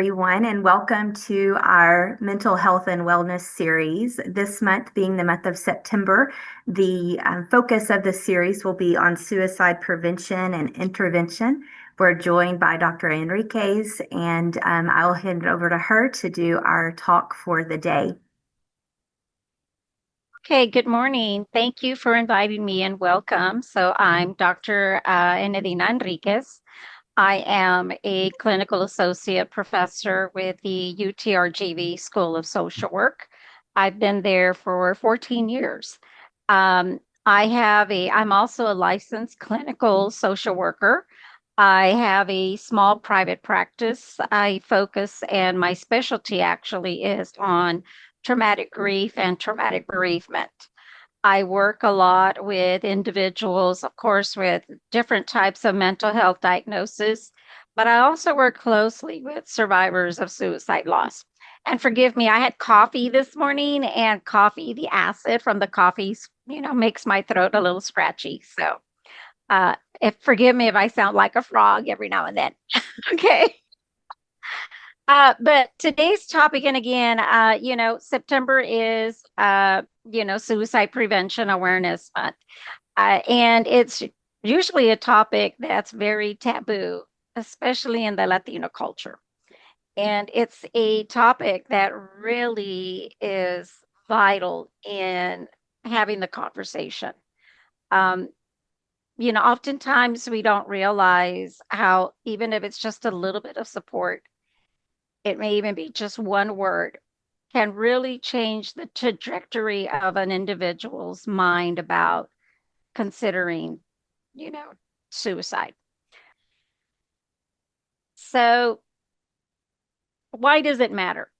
Everyone, and welcome to our mental health and wellness series. This month being the month of September, the focus of the series will be on suicide prevention and intervention. We're joined by Dr. Enriquez, and I'll hand it over to her to do our talk for the day. Okay, good morning. Thank you for inviting me and welcome. So I'm Dr. Enedina Enriquez. I am a clinical associate professor with the UTRGV School of Social Work. I've been there for 14 years. I'm also a licensed clinical social worker. I have a small private practice. I focus, and my specialty actually is on traumatic grief and traumatic bereavement. I work a lot with individuals, of course, with different types of mental health diagnosis, but I also work closely with survivors of suicide loss. And forgive me, I had coffee this morning, and coffee, the acid from the coffee, makes my throat a little scratchy. So, if forgive me if I sound like a frog every now and then. Okay. But today's topic, and again, September is, Suicide Prevention Awareness Month. And it's usually a topic that's very taboo, especially in the Latino culture. And it's a topic that really is vital in having the conversation. Um, Oftentimes we don't realize how, even if it's just a little bit of support, it may even be just one word, can really change the trajectory of an individual's mind about considering, you know, suicide. So, why does it matter?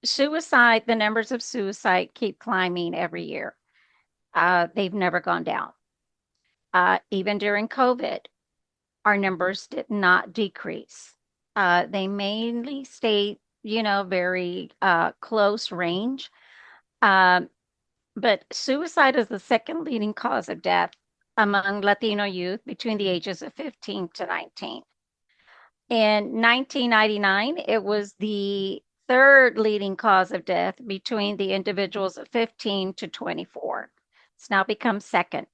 Suicide, the numbers of suicide keep climbing every year. They've never gone down. Even during COVID, our numbers did not decrease. They mainly stayed, very close range. Um, but suicide is the second leading cause of death among Latino youth between the ages of 15 to 19. In 1999, it was the third leading cause of death between the individuals of 15 to 24. It's now become second.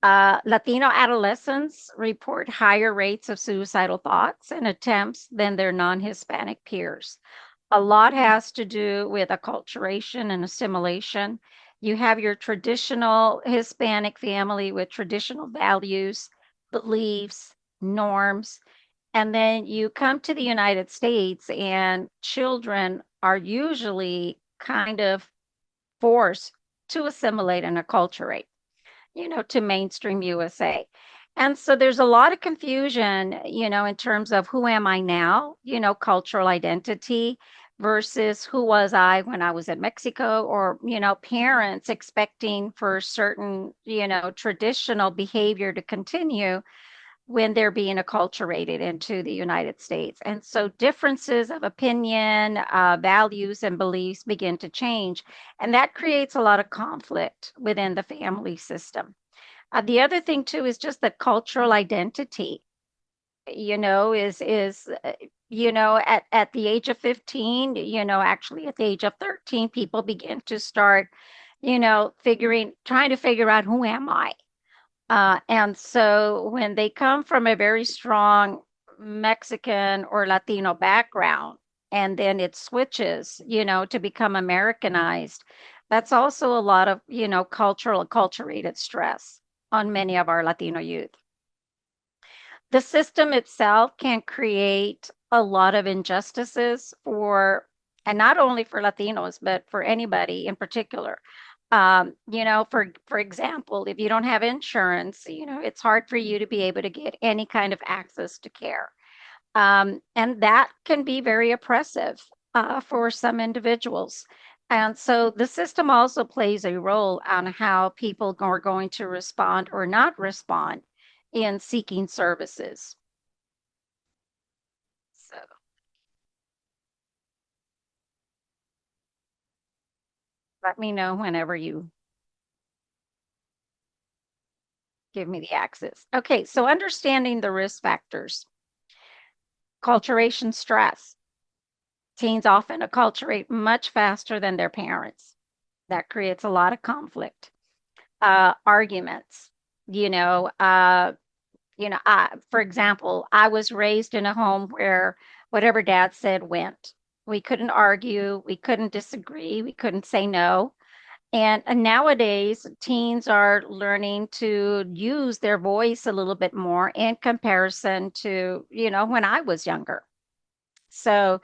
Latino adolescents report higher rates of suicidal thoughts and attempts than their non Hispanic peers. A lot has to do with acculturation and assimilation. You have your traditional Hispanic family with traditional values, beliefs, norms, and then you come to the United States, and children are usually kind of forced to assimilate and acculturate, to mainstream USA. And so there's a lot of confusion, in terms of who am I now, cultural identity versus who was I when I was in Mexico, or, parents expecting for certain, traditional behavior to continue when they're being acculturated into the United States. And so differences of opinion, values, and beliefs begin to change. And that creates a lot of conflict within the family system. The other thing too is just the cultural identity, at the age of 15, actually at the age of 13, people begin to start, trying to figure out, who am I? And so when they come from a very strong Mexican or Latino background, and then it switches, to become Americanized, that's also a lot of, cultural, acculturated stress on many of our Latino youth. The system itself can create a lot of injustices and not only for Latinos, but for anybody in particular. For example, if you don't have insurance, it's hard for you to be able to get any kind of access to care. And that can be very oppressive for some individuals. And so the system also plays a role on how people are going to respond or not respond in seeking services. So let me know whenever you give me the access. Okay, so understanding the risk factors. Acculturation stress. Teens often acculturate much faster than their parents. That creates a lot of conflict. Arguments. You know, for example, I was raised in a home where whatever dad said went. We couldn't argue, we couldn't disagree, we couldn't say no. And nowadays, teens are learning to use their voice a little bit more in comparison to, when I was younger. So,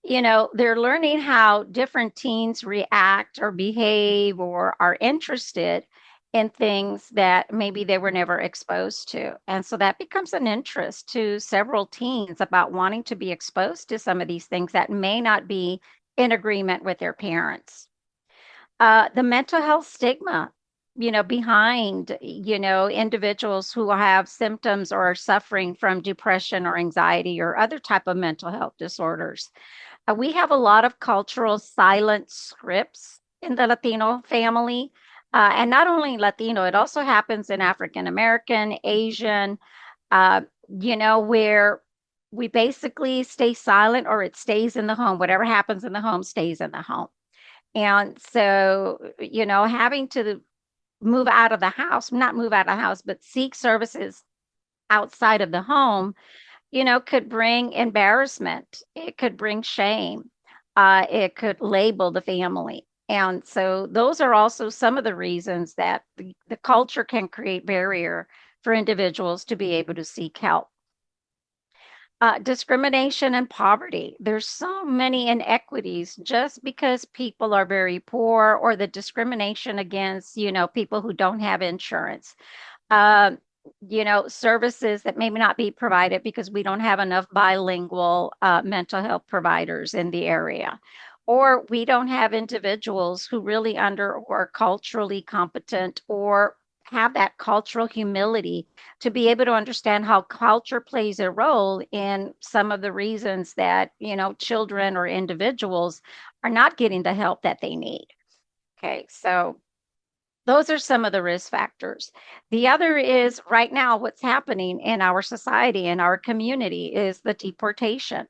they're learning how different teens react or behave or are interested in things that maybe they were never exposed to. And so that becomes an interest to several teens about wanting to be exposed to some of these things that may not be in agreement with their parents. The mental health stigma, behind, individuals who have symptoms or are suffering from depression or anxiety or other type of mental health disorders. We have a lot of cultural silent scripts in the Latino family. And not only Latino, it also happens in African American, Asian, uh, where we basically stay silent or it stays in the home. Whatever happens in the home stays in the home. And so, having to move out of the house, not move out of the house, but seek services outside of the home, could bring embarrassment. It could bring shame. It could label the family. And so those are also some of the reasons that the culture can create barrier for individuals to be able to seek help. Discrimination and poverty. There's so many inequities just because people are very poor, or the discrimination against, people who don't have insurance. Um, Services that may not be provided because we don't have enough bilingual mental health providers in the area. Or we don't have individuals who really or are culturally competent or have that cultural humility to be able to understand how culture plays a role in some of the reasons that, children or individuals are not getting the help that they need. Okay, so those are some of the risk factors. The other is right now, what's happening in our society, in our community, is the deportation.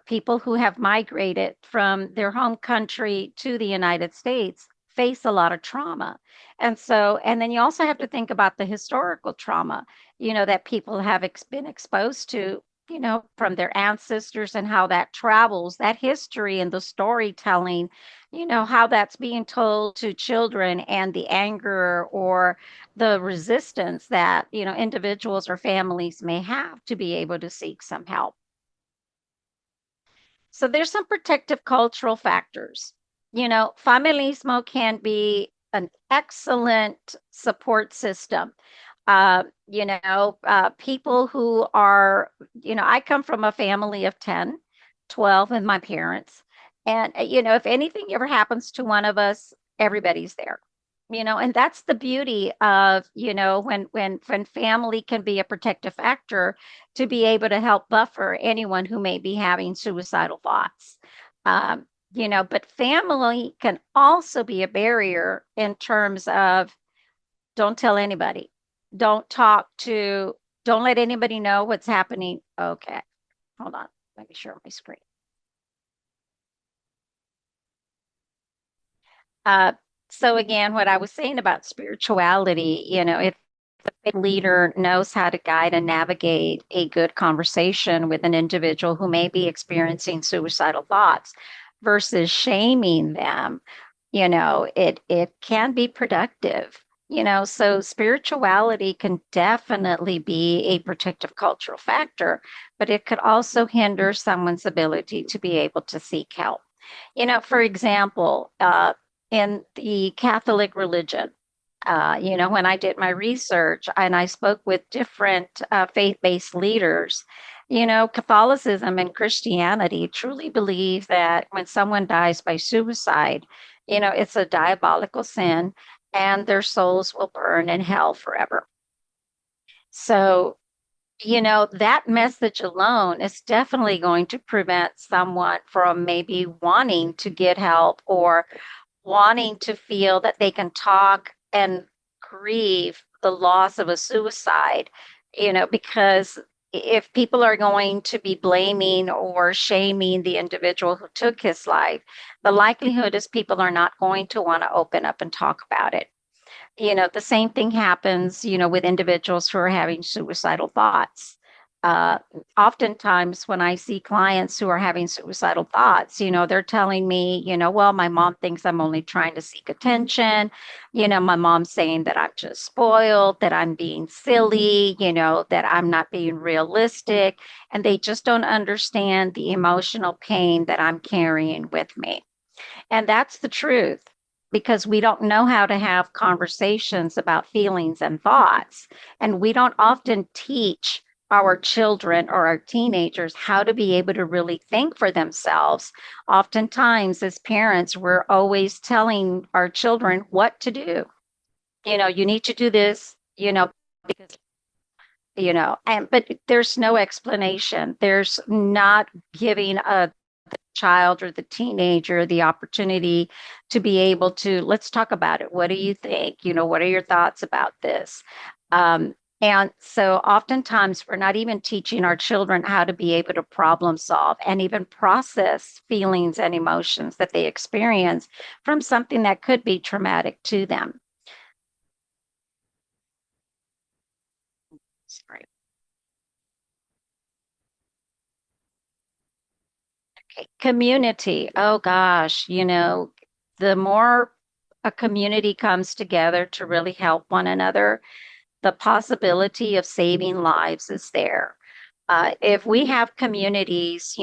People who have migrated from their home country to the United States face a lot of trauma. And then you also have to think about the historical trauma, that people have been exposed to, from their ancestors, and how that travels, that history and the storytelling, how that's being told to children, and the anger or the resistance that, individuals or families may have to be able to seek some help. So there's some protective cultural factors. Familismo can be an excellent support system. People who are, I come from a family of 10, 12 with my parents. And, if anything ever happens to one of us, everybody's there. And that's the beauty of, when family can be a protective factor to be able to help buffer anyone who may be having suicidal thoughts. But family can also be a barrier in terms of don't tell anybody, don't talk to, don't let anybody know what's happening. Okay, hold on, let me share my screen. Uh, so again, what I was saying about spirituality, if a leader knows how to guide and navigate a good conversation with an individual who may be experiencing suicidal thoughts versus shaming them, it can be productive. So spirituality can definitely be a protective cultural factor, but it could also hinder someone's ability to be able to seek help. For example, in the Catholic religion, when I did my research and I spoke with different faith-based leaders, Catholicism and Christianity truly believe that when someone dies by suicide, it's a diabolical sin and their souls will burn in hell forever. So, that message alone is definitely going to prevent someone from maybe wanting to get help or wanting to feel that they can talk and grieve the loss of a suicide, because if people are going to be blaming or shaming the individual who took his life, the likelihood is people are not going to want to open up and talk about it. The same thing happens, with individuals who are having suicidal thoughts. Uh, Oftentimes, when I see clients who are having suicidal thoughts, they're telling me, well, my mom thinks I'm only trying to seek attention. My mom's saying that I'm just spoiled, that I'm being silly, that I'm not being realistic. And they just don't understand the emotional pain that I'm carrying with me. And that's the truth because we don't know how to have conversations about feelings and thoughts. And we don't often teach our children or our teenagers how to be able to really think for themselves. Oftentimes, as parents, we're always telling our children what to do. You need to do this, because and but there's no explanation. There's not giving a child or the teenager the opportunity to be able to, let's talk about it. What do you think? What are your thoughts about this? And so oftentimes we're not even teaching our children how to be able to problem solve and even process feelings and emotions that they experience from something that could be traumatic to them. Sorry. Okay. Community. Oh gosh, the more a community comes together to really help one another, the possibility of saving lives is there. If we have communities,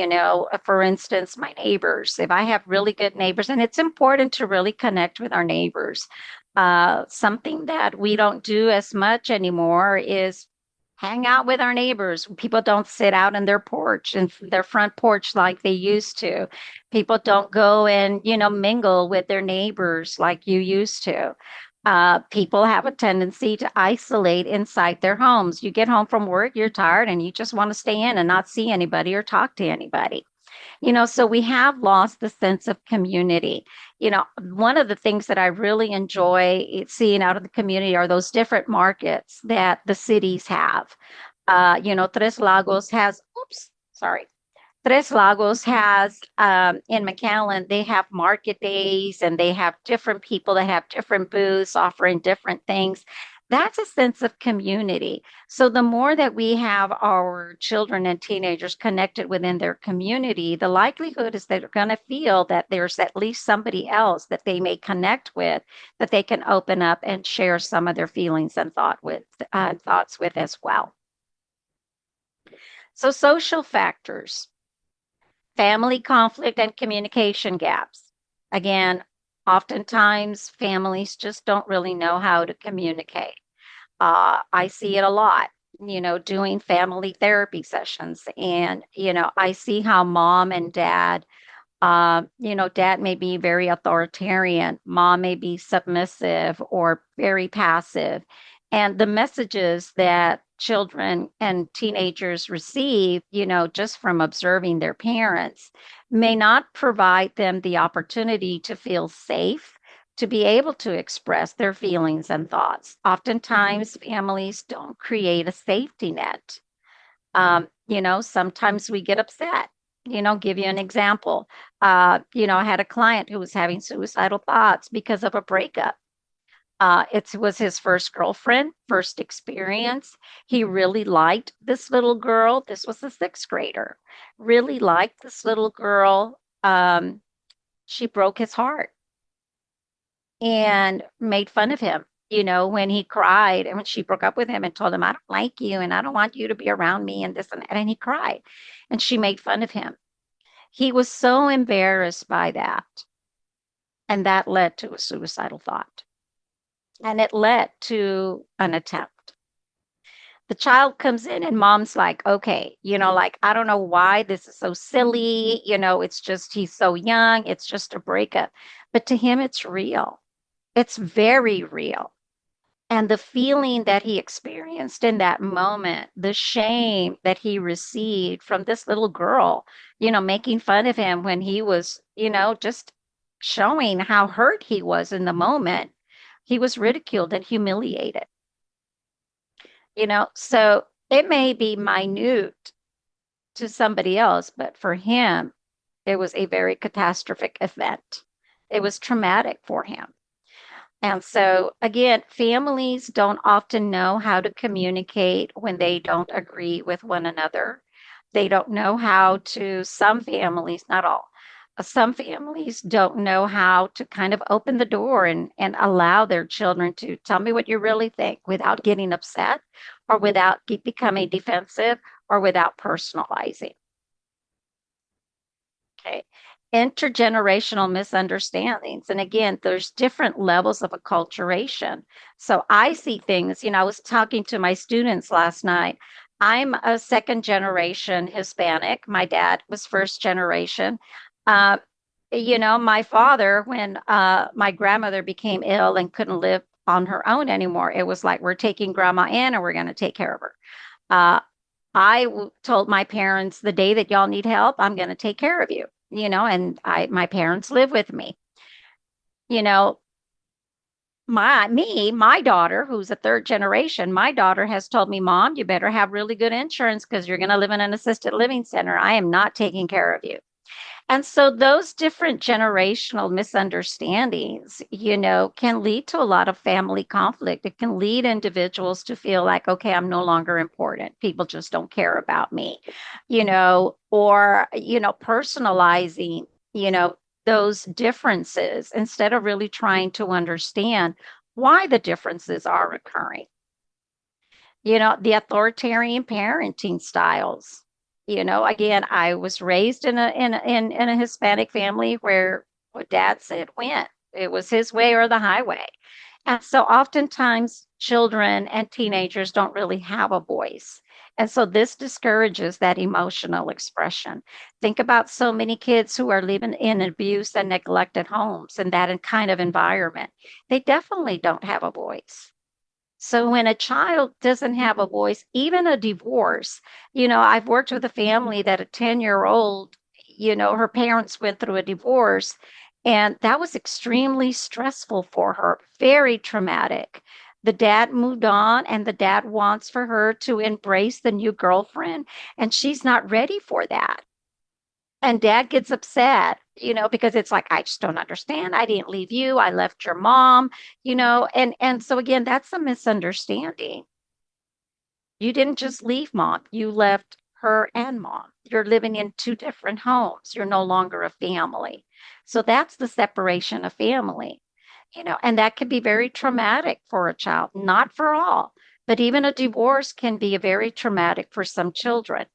for instance, my neighbors, if I have really good neighbors, and it's important to really connect with our neighbors. Something that we don't do as much anymore is hang out with our neighbors. People don't sit out on their porch and their front porch like they used to. People don't go and, mingle with their neighbors like you used to. People have a tendency to isolate inside their homes. You get home from work, you're tired, and you just want to stay in and not see anybody or talk to anybody. So we have lost the sense of community. One of the things that I really enjoy seeing out of the community are those different markets that the cities have. Tres Lagos has, oops, sorry. Tres Lagos has in McAllen, they have market days and they have different people that have different booths offering different things. That's a sense of community. So the more that we have our children and teenagers connected within their community, the likelihood is that they're going to feel that there's at least somebody else that they may connect with, that they can open up and share some of their feelings and thoughts with as well. So social factors. Family conflict and communication gaps. Again, oftentimes families just don't really know how to communicate. I see it a lot, doing family therapy sessions. And, I see how mom and dad dad may be very authoritarian, mom may be submissive or very passive. And the messages that children and teenagers receive, just from observing their parents, may not provide them the opportunity to feel safe, to be able to express their feelings and thoughts. Oftentimes, families don't create a safety net. Sometimes we get upset. Give you an example. I had a client who was having suicidal thoughts because of a breakup. It was his first girlfriend, first experience. He really liked this little girl. This was a sixth grader. Really liked this little girl. She broke his heart and made fun of him. When he cried and when she broke up with him and told him, I don't like you and I don't want you to be around me and this and that. And he cried and she made fun of him. He was so embarrassed by that. And that led to a suicidal thought. And it led to an attempt. The child comes in and mom's like, okay, like, I don't know why this is so silly. It's just, he's so young. It's just a breakup. But to him, it's real. It's very real. And the feeling that he experienced in that moment, the shame that he received from this little girl, making fun of him when he was, just showing how hurt he was in the moment. He was ridiculed and humiliated. So It may be minute to somebody else, but for him, it was a very catastrophic event. It was traumatic for him. And so, again, families don't often know how to communicate when they don't agree with one another. They don't know how to, some families, not all, some families don't know how to kind of open the door and allow their children to tell me what you really think without getting upset or without becoming defensive or without personalizing. Okay. Intergenerational misunderstandings. And again, there's different levels of acculturation. So I see things, I was talking to my students last night. I'm a second generation Hispanic. My dad was first generation. Uh, my father, when my grandmother became ill and couldn't live on her own anymore, it was like, we're taking grandma in and we're going to take care of her. Uh, told my parents the day that y'all need help, I'm going to take care of you, and my parents live with me. You know, my daughter, who's a third generation, my daughter has told me, Mom, you better have really good insurance because you're going to live in an assisted living center. I am not taking care of you. And so those different generational misunderstandings, can lead to a lot of family conflict. It can lead individuals to feel like, okay, I'm no longer important. People just don't care about me, or, personalizing, those differences instead of really trying to understand why the differences are occurring. The authoritarian parenting styles. Again, I was raised in a Hispanic family where what dad said went. It was his way or the highway. And so oftentimes children and teenagers don't really have a voice. And so this discourages that emotional expression. Think about so many kids who are living in abuse and neglected homes and that kind of environment. They definitely don't have a voice. So when a child doesn't have a voice, even a divorce, I've worked with a family that a 10-year-old, her parents went through a divorce, and that was extremely stressful for her, very traumatic. The dad moved on, and the dad wants for her to embrace the new girlfriend, and she's not ready for that. And dad gets upset, because it's like, I just don't understand. I didn't leave you. I left your mom, and so again, that's a misunderstanding. You didn't just leave mom, you left her and mom. You're living in two different homes. You're no longer a family. So that's the separation of family, and that can be very traumatic for a child, not for all, but even a divorce can be very traumatic for some children.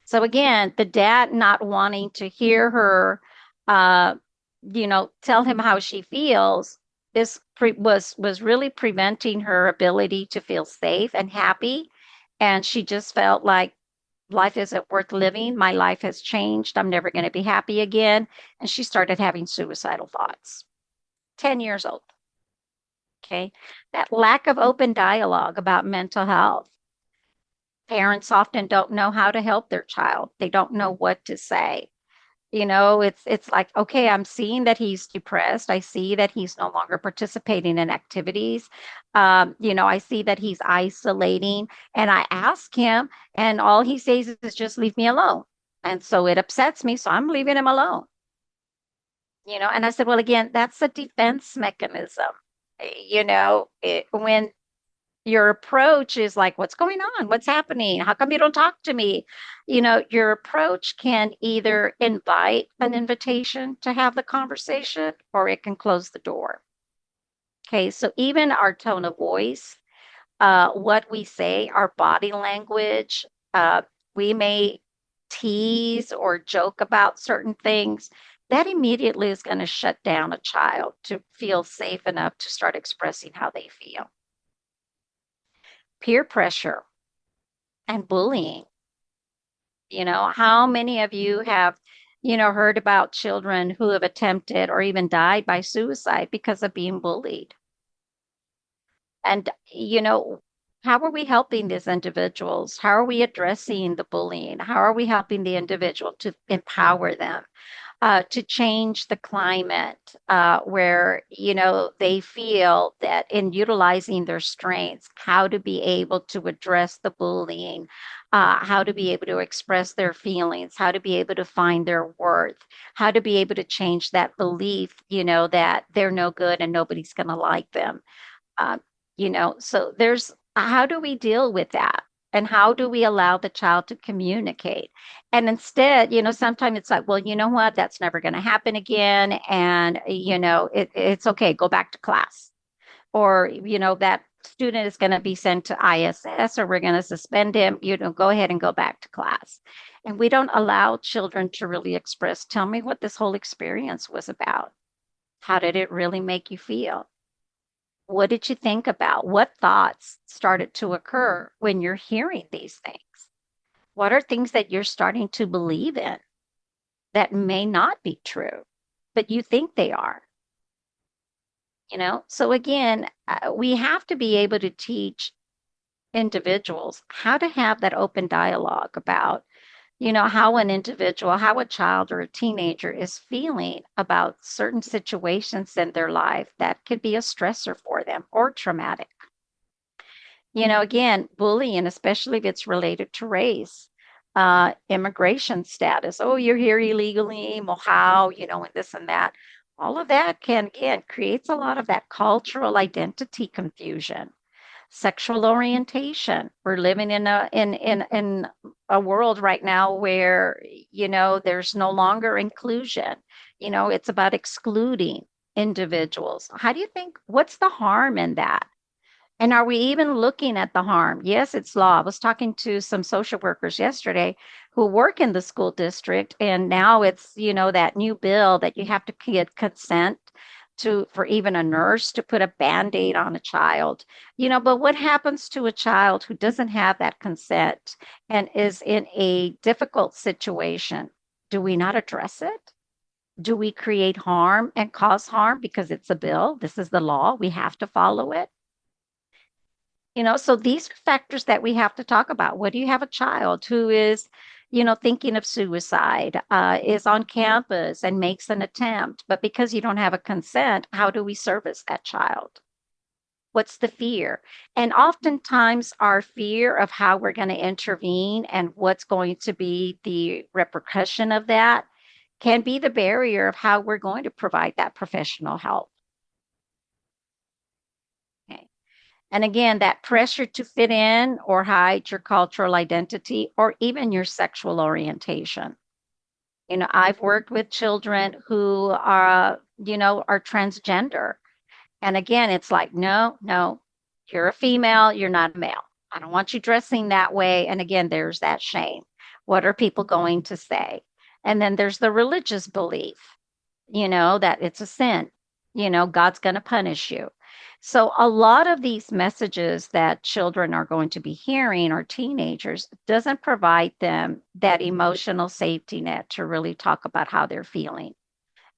So again, the dad not wanting to hear her, uh, tell him how she feels was really preventing her ability to feel safe and happy. And she just felt like life isn't worth living. My life has changed. I'm never going to be happy again. And she started having suicidal thoughts. 10 years old. Okay. That lack of open dialogue about mental health. Parents often don't know how to help their child. They don't know what to say. It's like, okay, I'm seeing that he's depressed. I see that he's no longer participating in activities. I see that he's isolating, and I ask him, and all he says is just leave me alone. And so it upsets me, so I'm leaving him alone. And I said, well, again, that's a defense mechanism. When your approach is like, what's going on? What's happening? How come you don't talk to me? Your approach can either invite an invitation to have the conversation or it can close the door. Okay, so even our tone of voice, what we say, our body language, we may tease or joke about certain things. That immediately is going to shut down a child to feel safe enough to start expressing how they feel. Peer pressure and bullying. How many of you have, heard about children who have attempted or even died by suicide because of being bullied? And, how are we helping these individuals? How are we addressing the bullying? How are we helping the individual to empower them? to change the climate where, they feel that in utilizing their strengths, how to be able to address the bullying, how to be able to express their feelings, how to be able to find their worth, how to be able to change that belief, that they're no good and nobody's going to like them. Uh, so there's how do we deal with that? And how do we allow the child to communicate? And instead, sometimes it's like, well, you know what? That's never going to happen again. And, it's okay. Go back to class. Or, that student is going to be sent to ISS or we're going to suspend him. Go ahead and go back to class. And we don't allow children to really express, tell me what this whole experience was about. How did it really make you feel? What did you think about? What thoughts started to occur when you're hearing these things? What are things that you're starting to believe in that may not be true, but you think they are? So again, we have to be able to teach individuals how to have that open dialogue about, how an individual, how a child or a teenager is feeling about certain situations in their life that could be a stressor for them or traumatic. Again, bullying, especially if it's related to race, immigration status. Oh, you're here illegally. Well, how, and this and that. All of that can, again, creates a lot of that cultural identity confusion. Sexual orientation. We're living in a world right now where, there's no longer inclusion. It's about excluding individuals. How do you think, what's the harm in that? And are we even looking at the harm? Yes, it's law. I was talking to some social workers yesterday who work in the school district, and now it's, that new bill that you have to get consent to for even a nurse to put a band-aid on a child. But what happens to a child who doesn't have that consent and is in a difficult situation? Do we not address it? Do we create harm and cause harm because it's a bill? This is the law. We have to follow it. So these are factors that we have to talk about. What do you have a child who is, thinking of suicide, is on campus and makes an attempt, but because you don't have a consent, how do we service that child? What's the fear? And oftentimes, our fear of how we're going to intervene and what's going to be the repercussion of that can be the barrier of how we're going to provide that professional help. Okay. And again, that pressure to fit in or hide your cultural identity or even your sexual orientation. I've worked with children who are transgender. And again, it's like, no, no, you're a female, you're not a male. I don't want you dressing that way. And again, there's that shame. What are people going to say? And then there's the religious belief, that it's a sin, God's going to punish you. So, a lot of these messages that children are going to be hearing or teenagers doesn't provide them that emotional safety net to really talk about how they're feeling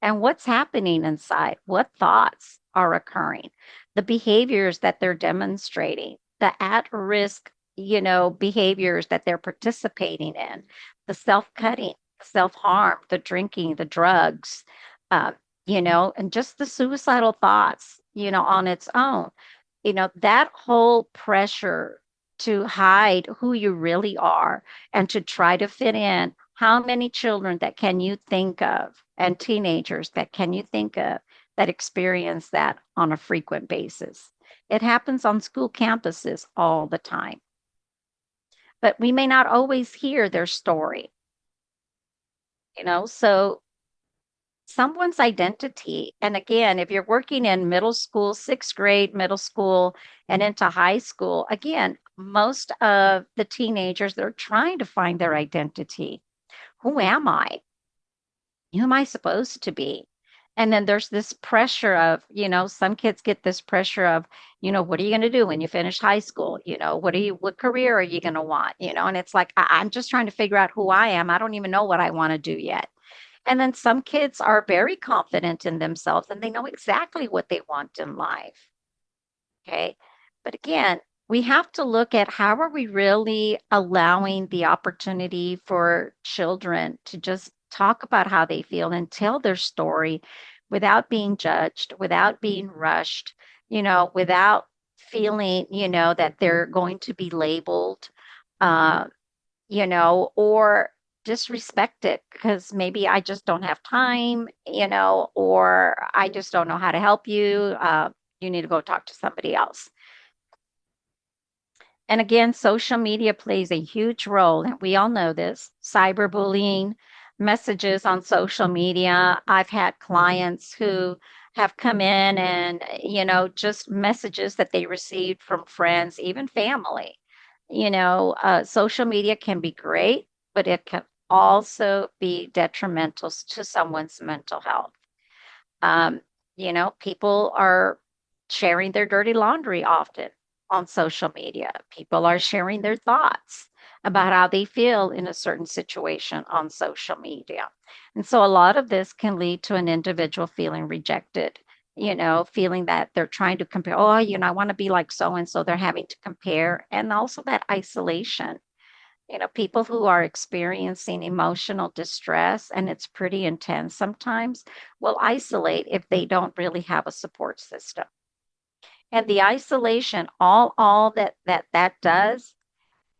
and what's happening inside, what thoughts are occurring, the behaviors that they're demonstrating, the at risk, behaviors that they're participating in, the self cutting, self harm, the drinking, the drugs, uh, and just the suicidal thoughts, on its own. That whole pressure to hide who you really are and to try to fit in. How many children that can you think of and teenagers that can you think of that experience that on a frequent basis? It happens on school campuses all the time. But we may not always hear their story, so someone's identity. And again, if you're working in middle school, sixth grade, middle school, and into high school, again, most of the teenagers, they're trying to find their identity. Who am I? Who am I supposed to be? And then there's this pressure of, some kids get this pressure of, what are you going to do when you finish high school? What career are you going to want? And it's like, I'm just trying to figure out who I am. I don't even know what I want to do yet. And then some kids are very confident in themselves and they know exactly what they want in life. Okay. But again, we have to look at how are we really allowing the opportunity for children to just talk about how they feel and tell their story without being judged, without being rushed, without feeling, that they're going to be labeled, uh, or disrespected because maybe I just don't have time, or I just don't know how to help you. You need to go talk to somebody else. And again, social media plays a huge role, and we all know this. Cyberbullying, messages on social media. I've had clients who have come in and, just messages that they received from friends, even family. Social media can be great, but it can also be detrimental to someone's mental health. Um, People are sharing their dirty laundry often on social media. People are sharing their thoughts about how they feel in a certain situation on social media. And so a lot of this can lead to an individual feeling rejected, feeling that they're trying to compare, oh, I want to be like so and so. They're having to compare. And also that isolation. People who are experiencing emotional distress, and it's pretty intense sometimes, will isolate if they don't really have a support system. And the isolation, all that does,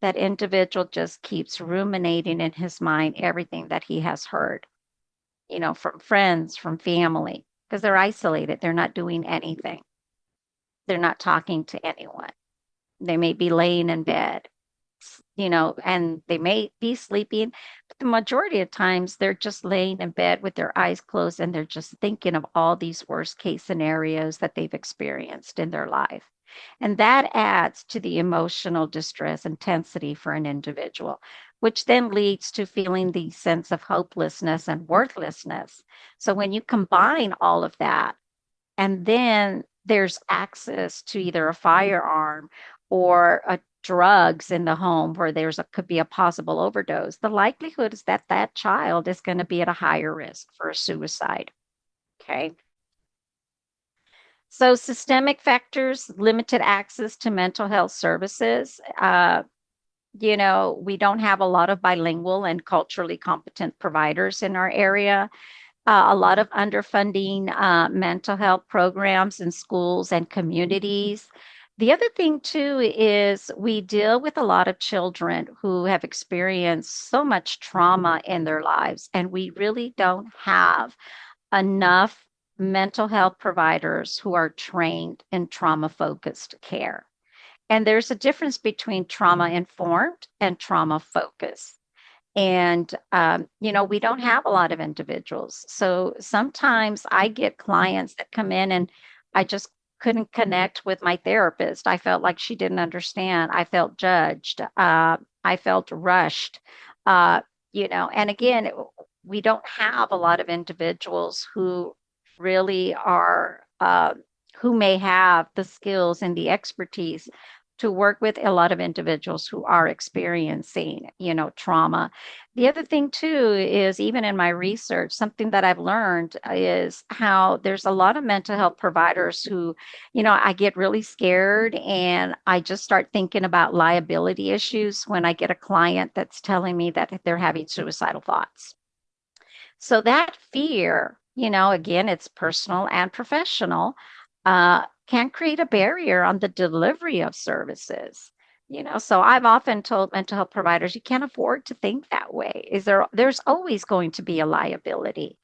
that individual just keeps ruminating in his mind everything that he has heard, from friends, from family, because they're isolated. They're not doing anything. They're not talking to anyone. They may be laying in bed, and they may be sleeping, but the majority of times they're just laying in bed with their eyes closed and they're just thinking of all these worst case scenarios that they've experienced in their life. And that adds to the emotional distress intensity for an individual, which then leads to feeling the sense of hopelessness and worthlessness. So when you combine all of that, and then there's access to either a firearm or drugs in the home where could be a possible overdose, the likelihood is that that child is going to be at a higher risk for a suicide. Okay. So systemic factors, limited access to mental health services. We don't have a lot of bilingual and culturally competent providers in our area. A lot of underfunding mental health programs in schools and communities. The other thing, too, is we deal with a lot of children who have experienced so much trauma in their lives, and we really don't have enough mental health providers who are trained in trauma focused care. And there's a difference between trauma informed and trauma focused. And, we don't have a lot of individuals. So sometimes I get clients that come in and I just couldn't connect with my therapist. I felt like she didn't understand. I felt judged. I felt rushed. Uh, and again, we don't have a lot of individuals who really are, who may have the skills and the expertise to work with a lot of individuals who are experiencing, trauma. The other thing too is even in my research, something that I've learned is how there's a lot of mental health providers who, I get really scared and I just start thinking about liability issues when I get a client that's telling me that they're having suicidal thoughts. So that fear, again, it's personal and professional, can create a barrier on the delivery of services. So I've often told mental health providers, you can't afford to think that way. There's always going to be a liability,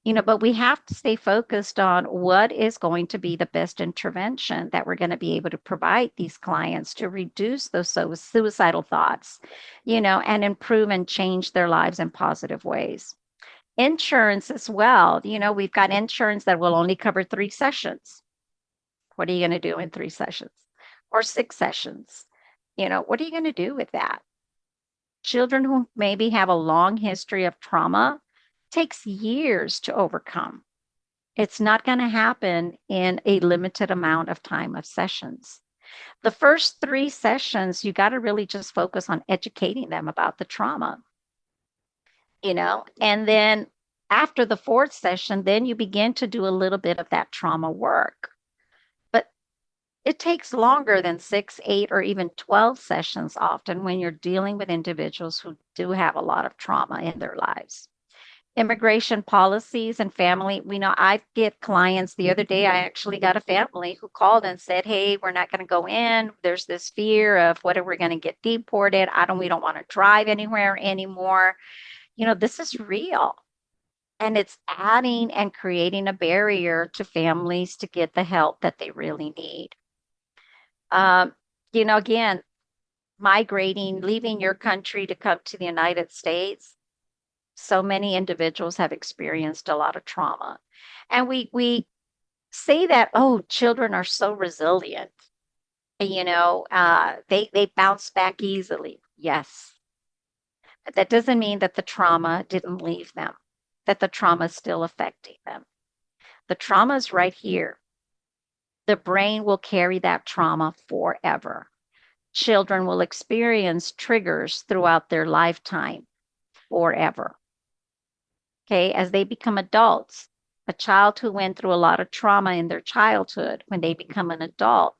but we have to stay focused on what is going to be the best intervention that we're going to be able to provide these clients to reduce those suicidal thoughts, and improve and change their lives in positive ways. Insurance as well. We've got insurance that will only cover 3 sessions. What are you going to do in 3 sessions or 6 sessions? What are you going to do with that? Children who maybe have a long history of trauma takes years to overcome. It's not going to happen in a limited amount of time of sessions. The first 3 sessions, you got to really just focus on educating them about the trauma, and then after the fourth session, then you begin to do a little bit of that trauma work. But it takes longer than 6, 8, or even 12 sessions often when you're dealing with individuals who do have a lot of trauma in their lives. Immigration policies and family. We know I get clients the other day. I actually got a family who called and said, "Hey, we're not going to go in. There's this fear of what are we going to get deported? We don't want to drive anywhere anymore." This is real. And it's adding and creating a barrier to families to get the help that they really need. Um, again, migrating, leaving your country to come to the United States, so many individuals have experienced a lot of trauma. And we say that, oh, children are so resilient. They bounce back easily. Yes. But that doesn't mean that the trauma didn't leave them, that the trauma is still affecting them. The trauma is right here. The brain will carry that trauma forever. Children will experience triggers throughout their lifetime forever. Okay, as they become adults, a child who went through a lot of trauma in their childhood, when they become an adult,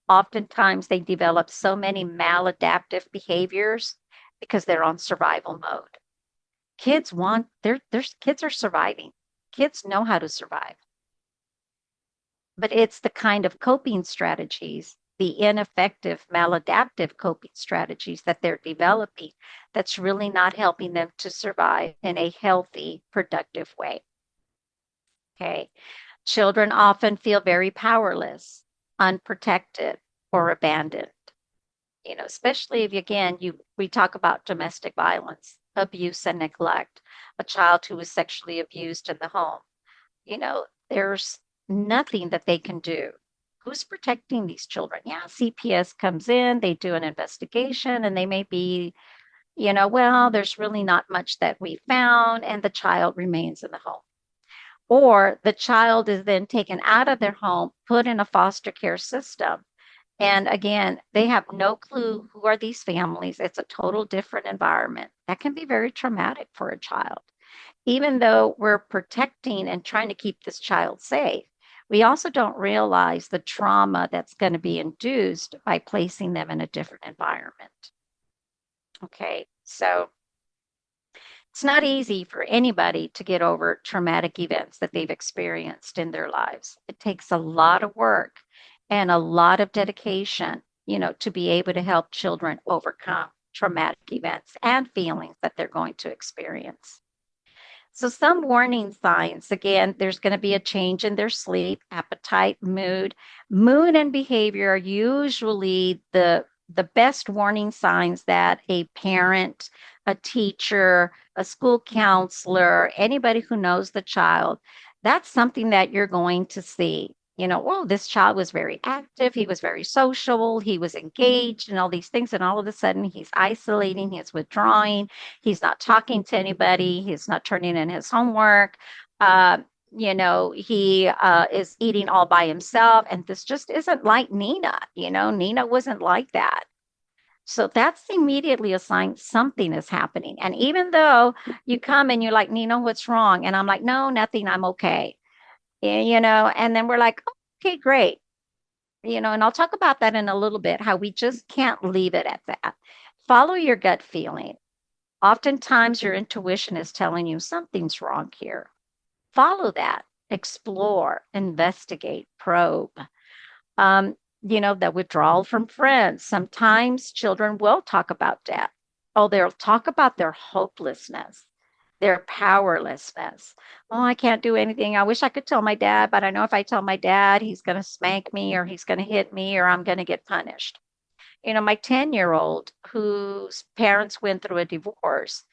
oftentimes they develop so many maladaptive behaviors because they're on survival mode. Their kids are surviving. Kids know how to survive. But it's the kind of coping strategies, the ineffective, maladaptive coping strategies that they're developing that's really not helping them to survive in a healthy, productive way. Okay. Children often feel very powerless, unprotected, or abandoned. Especially if again we talk about domestic violence, abuse and neglect, a child who is sexually abused in the home. There's nothing that they can do. Who's protecting these children? Yeah, CPS comes in, they do an investigation, and they may be, well, there's really not much that we found, and the child remains in the home. Or the child is then taken out of their home, put in a foster care system. And again, they have no clue who are these families. It's a total different environment. That can be very traumatic for a child. Even though we're protecting and trying to keep this child safe, we also don't realize the trauma that's going to be induced by placing them in a different environment. Okay, so it's not easy for anybody to get over traumatic events that they've experienced in their lives. It takes a lot of work and a lot of dedication, to be able to help children overcome traumatic events and feelings that they're going to experience. So, some warning signs again, there's going to be a change in their sleep, appetite, mood. Mood and behavior are usually the best warning signs that a parent, a teacher, a school counselor, anybody who knows the child, that's something that you're going to see. Oh, this child was very active, he was very sociable, he was engaged, and all these things. And all of a sudden, he's isolating, he's withdrawing, he's not talking to anybody, he's not turning in his homework. Uh, he is eating all by himself. And this just isn't like Nina. Nina wasn't like that. So that's immediately a sign something is happening. And even though you come and you're like, Nina, what's wrong? And I'm like, no, nothing, I'm okay. And then we're like, okay, great. And I'll talk about that in a little bit, how we just can't leave it at that. Follow your gut feeling. Oftentimes, your intuition is telling you something's wrong here. Follow that, explore, investigate, probe. The withdrawal from friends. Sometimes children will talk about death. Oh, they'll talk about their hopelessness, their powerlessness. Oh, I can't do anything. I wish I could tell my dad, but I know if I tell my dad, he's going to spank me or he's going to hit me or I'm going to get punished. My 10-year-old whose parents went through a divorce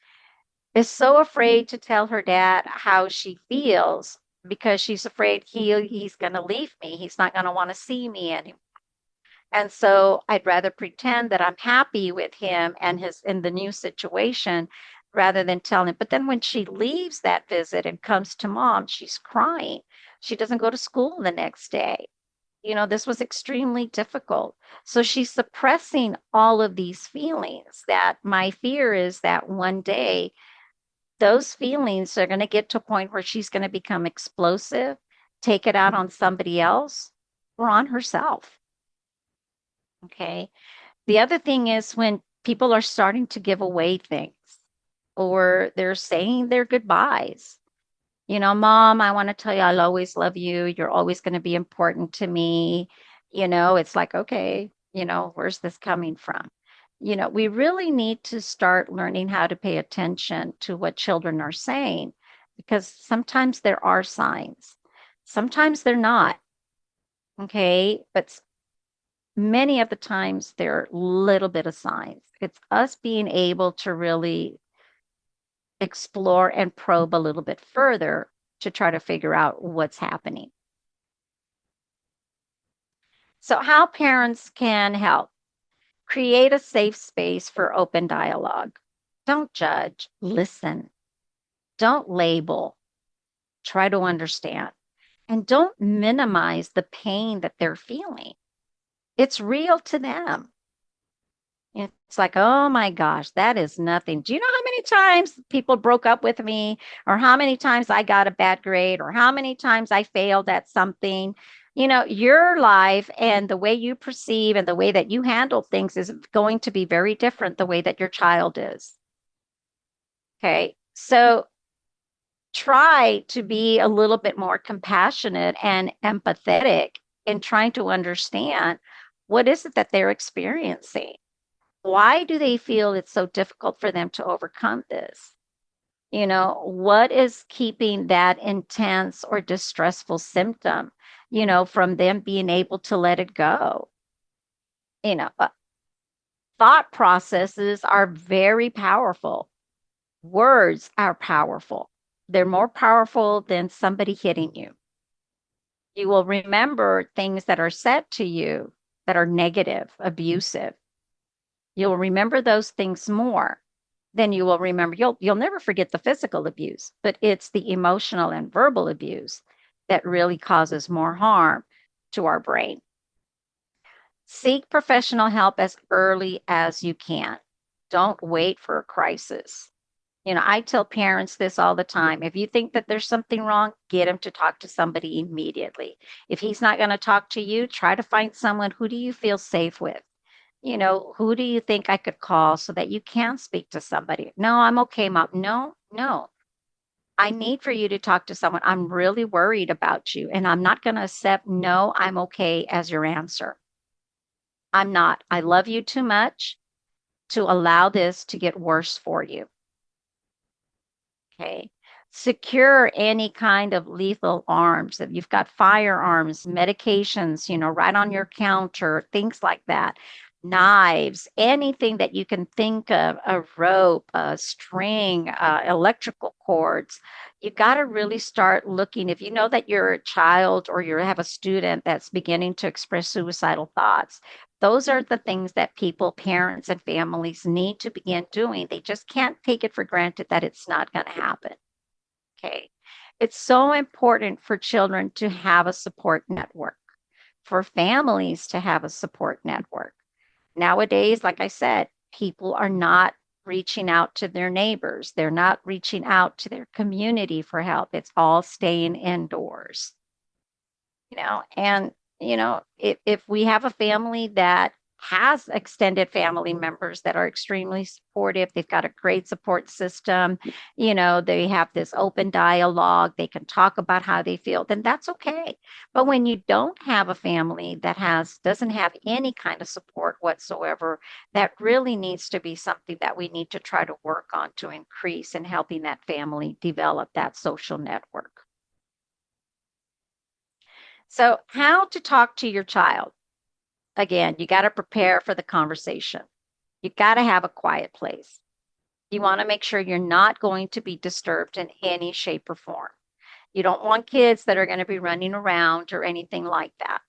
is so afraid to tell her dad how she feels because she's afraid he's going to leave me. He's not going to want to see me anymore. And so I'd rather pretend that I'm happy with him and his in the new situation rather than tell him. But then when she leaves that visit and comes to mom, she's crying. She doesn't go to school the next day. This was extremely difficult. So she's suppressing all of these feelings. That my fear is that one day those feelings are going to get to a point where she's going to become explosive, take it out on somebody else or on herself. Okay. The other thing is when people are starting to give away things. or they're saying their goodbyes. Mom, I want to tell you I'll always love you. You're always going to be important to me. It's like, okay, where's this coming from? We really need to start learning how to pay attention to what children are saying because sometimes there are signs, sometimes they're not. Okay. But many of the times they're little bit of signs. It's us being able to really explore and probe a little bit further to try to figure out what's happening. So, how parents can help create a safe space for open dialogue. Don't judge, listen, don't label, try to understand, and don't minimize the pain that they're feeling. It's real to them. It's like, oh my gosh, that is nothing. Do you know how many times people broke up with me, or how many times I got a bad grade, or how many times I failed at something? Your life and the way you perceive and the way that you handle things is going to be very different the way that your child is. Okay. So try to be a little bit more compassionate and empathetic in trying to understand what is it that they're experiencing. Why do they feel it's so difficult for them to overcome this? What is keeping that intense or distressful symptom, from them being able to let it go? You know, uh, Thought processes are very powerful. Words are powerful. They're more powerful than somebody hitting you. You will remember things that are said to you that are negative, abusive. You'll remember those things more than you will remember. You'll never forget the physical abuse, but it's the emotional and verbal abuse that really causes more harm to our brain. Seek professional help as early as you can. Don't wait for a crisis. I tell parents this all the time. If you think that there's something wrong, get him to talk to somebody immediately. If he's not going to talk to you, try to find someone. Who do you feel safe with? Who do you think I could call so that you can speak to somebody? No, I'm okay, mom. No, no. I need for you to talk to someone. I'm really worried about you, and I'm not going to accept no, I'm okay as your answer. I'm not. I love you too much to allow this to get worse for you. Okay. Secure any kind of lethal arms. If you've got firearms, medications, right on your counter, things like that, knives, anything that you can think of, a rope, a string, electrical cords. You got to really start looking. If you know that you're a child or you have a student that's beginning to express suicidal thoughts, those are the things that people, parents, and families need to begin doing. They just can't take it for granted that it's not going to happen. Okay. It's so important for children to have a support network, for families to have a support network. Nowadays, like I said, people are not reaching out to their neighbors, they're not reaching out to their community for help. It's all staying indoors. And if we have a family that has extended family members that are extremely supportive, they've got a great support system, they have this open dialogue, they can talk about how they feel, then that's okay. But when you don't have a family that doesn't have any kind of support whatsoever, that really needs to be something that we need to try to work on to increase in helping that family develop that social network. So, how to talk to your child? Again, you got to prepare for the conversation. You got to have a quiet place. You want to make sure you're not going to be disturbed in any shape or form. You don't want kids that are going to be running around or anything like that.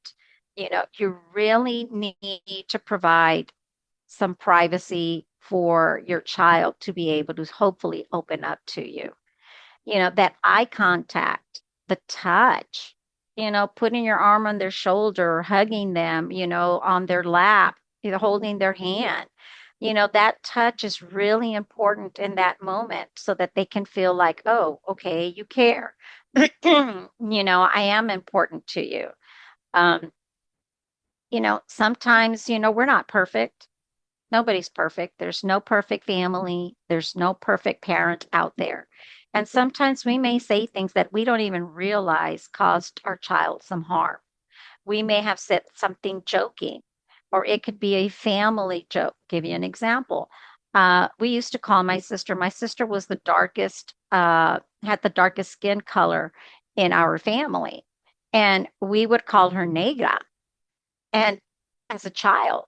You really need to provide some privacy for your child to be able to hopefully open up to you. That eye contact, the touch, putting your arm on their shoulder, hugging them, on their lap, holding their hand. That touch is really important in that moment so that they can feel like, oh, okay, you care. I am important to you. Um, Sometimes, we're not perfect. Nobody's perfect. There's no perfect family. There's no perfect parent out there. And sometimes we may say things that we don't even realize caused our child some harm. We may have said something joking, or it could be a family joke. Give you an example. We used to call my sister was the darkest, had the darkest skin color in our family. And we would call her negra. And as a child,